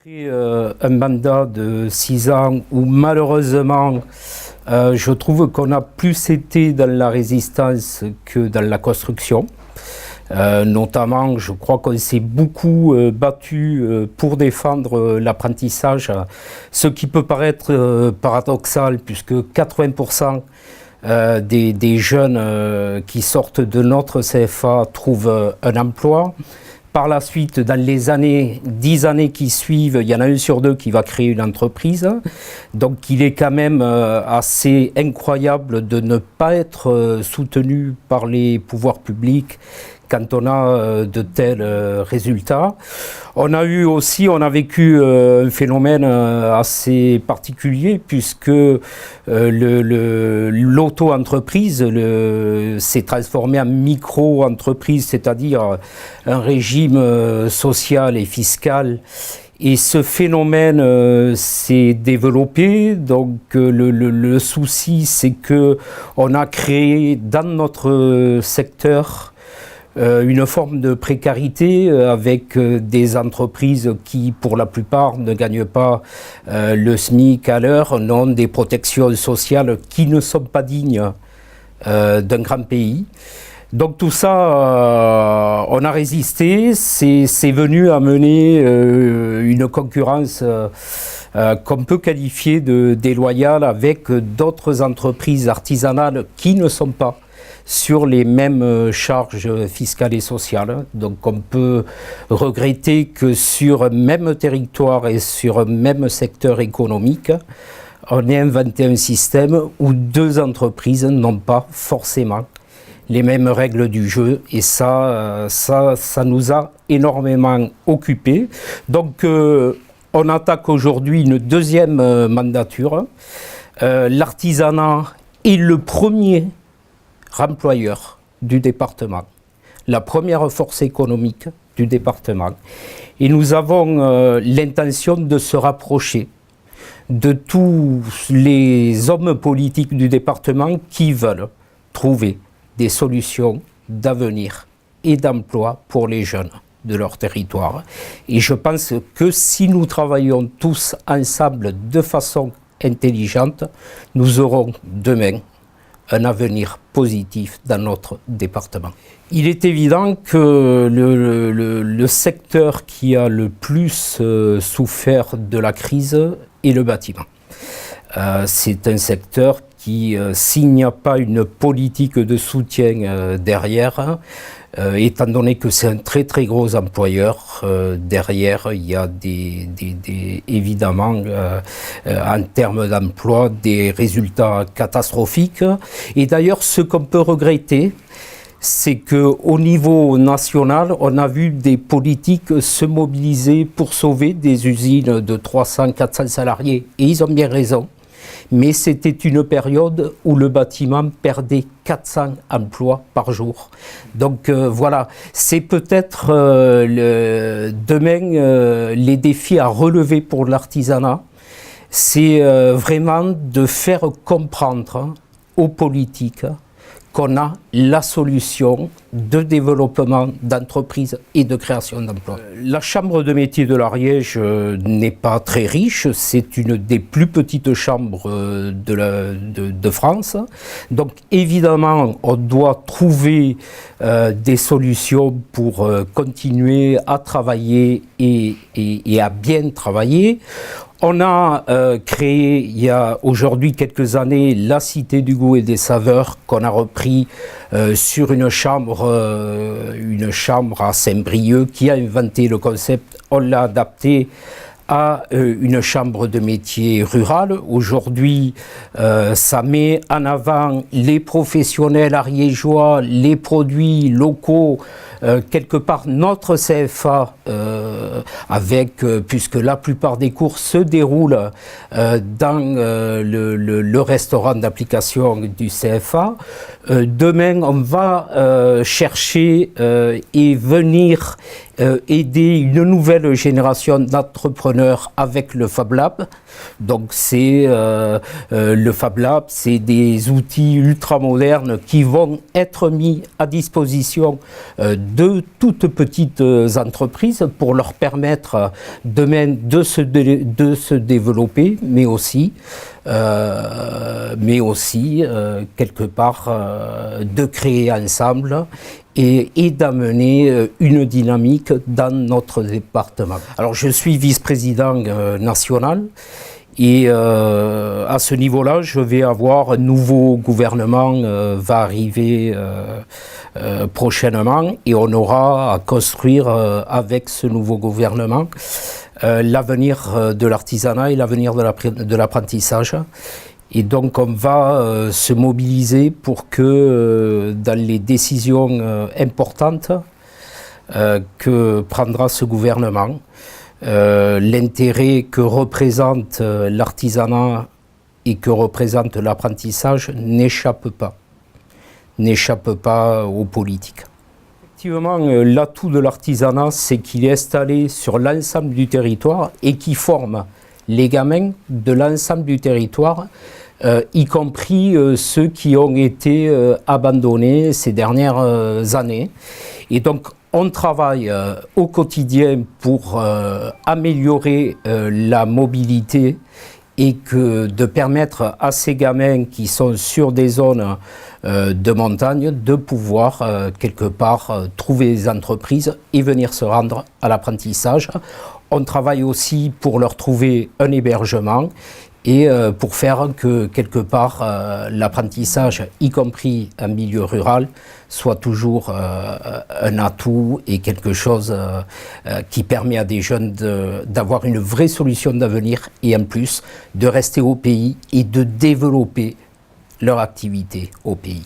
Après un mandat de 6 ans où malheureusement je trouve qu'on a plus été dans la résistance que dans la construction. Notamment, je crois qu'on s'est beaucoup battu pour défendre l'apprentissage, ce qui peut paraître paradoxal puisque 80% des jeunes qui sortent de notre CFA trouvent un emploi. Par la suite, dans les 10 années qui suivent, il y en a 1 sur 2 qui va créer une entreprise. Donc il est quand même assez incroyable de ne pas être soutenu par les pouvoirs publics quand on a de tels résultats. On a vécu un phénomène assez particulier puisque l'auto-entreprise s'est transformée en micro-entreprise, c'est-à-dire un régime social et fiscal. Et ce phénomène s'est développé. Donc le souci, c'est que on a créé dans notre secteur une forme de précarité avec des entreprises qui, pour la plupart, ne gagnent pas le SMIC à l'heure, n'ont des protections sociales qui ne sont pas dignes d'un grand pays. Donc tout ça, on a résisté, c'est venu amener une concurrence qu'on peut qualifier de déloyale avec d'autres entreprises artisanales qui ne sont pas sur les mêmes charges fiscales et sociales. Donc on peut regretter que sur un même territoire et sur un même secteur économique, on ait inventé un système où 2 entreprises n'ont pas forcément les mêmes règles du jeu. Et ça nous a énormément occupés. Donc on attaque aujourd'hui une 2e mandature. L'artisanat est le premier employeur du département, la première force économique du département. Et nous avons l'intention de se rapprocher de tous les hommes politiques du département qui veulent trouver des solutions d'avenir et d'emploi pour les jeunes de leur territoire. Et je pense que si nous travaillons tous ensemble de façon intelligente, nous aurons demain un avenir positif dans notre département. Il est évident que le secteur qui a le plus souffert de la crise est le bâtiment. C'est un secteur qui, s'il n'y a pas une politique de soutien derrière, étant donné que c'est un très très gros employeur, derrière il y a évidemment en termes d'emploi des résultats catastrophiques. Et d'ailleurs ce qu'on peut regretter, c'est qu'au niveau national, on a vu des politiques se mobiliser pour sauver des usines de 300-400 salariés. Et ils ont bien raison. Mais c'était une période où le bâtiment perdait 400 emplois par jour. Donc voilà, c'est peut-être demain les défis à relever pour l'artisanat. C'est vraiment de faire comprendre aux politiques qu'on a la solution de développement d'entreprises et de création d'emplois. La Chambre de métiers de l'Ariège n'est pas très riche, c'est une des plus petites chambres de France. Donc évidemment, on doit trouver des solutions pour continuer à travailler et à bien travailler. On a créé, il y a aujourd'hui quelques années, la Cité du goût et des saveurs qu'on a repris sur une chambre à Saint-Brieuc qui a inventé le concept. On l'a adapté à une chambre de métier rurale. Aujourd'hui, ça met en avant les professionnels ariégeois, les produits locaux, quelque part notre CFA, puisque la plupart des cours se déroulent dans le restaurant d'application du CFA. Demain, on va chercher et venir aider une nouvelle génération d'entrepreneurs avec le Fab Lab. Donc c'est le Fab Lab, c'est des outils ultra modernes qui vont être mis à disposition de toutes petites entreprises pour leur permettre demain de se développer, mais aussi quelque part de créer ensemble et d'amener une dynamique dans notre département. Alors je suis vice-président national et à ce niveau-là, je vais avoir un nouveau gouvernement va arriver prochainement et on aura à construire avec ce nouveau gouvernement l'avenir de l'artisanat et l'avenir de l'apprentissage. Et donc on va se mobiliser pour que dans les décisions importantes que prendra ce gouvernement, l'intérêt que représente l'artisanat et que représente l'apprentissage n'échappe pas aux politiques. Effectivement, l'atout de l'artisanat, c'est qu'il est installé sur l'ensemble du territoire et qui forme les gamins de l'ensemble du territoire, y compris ceux qui ont été abandonnés ces dernières années. Et donc, on travaille au quotidien pour améliorer la mobilité et de permettre à ces gamins qui sont sur des zones de montagne de pouvoir quelque part trouver des entreprises et venir se rendre à l'apprentissage. On travaille aussi pour leur trouver un hébergement et pour faire que quelque part l'apprentissage, y compris en milieu rural, soit toujours un atout et quelque chose qui permet à des jeunes d'avoir une vraie solution d'avenir et en plus de rester au pays et de développer leur activité au pays.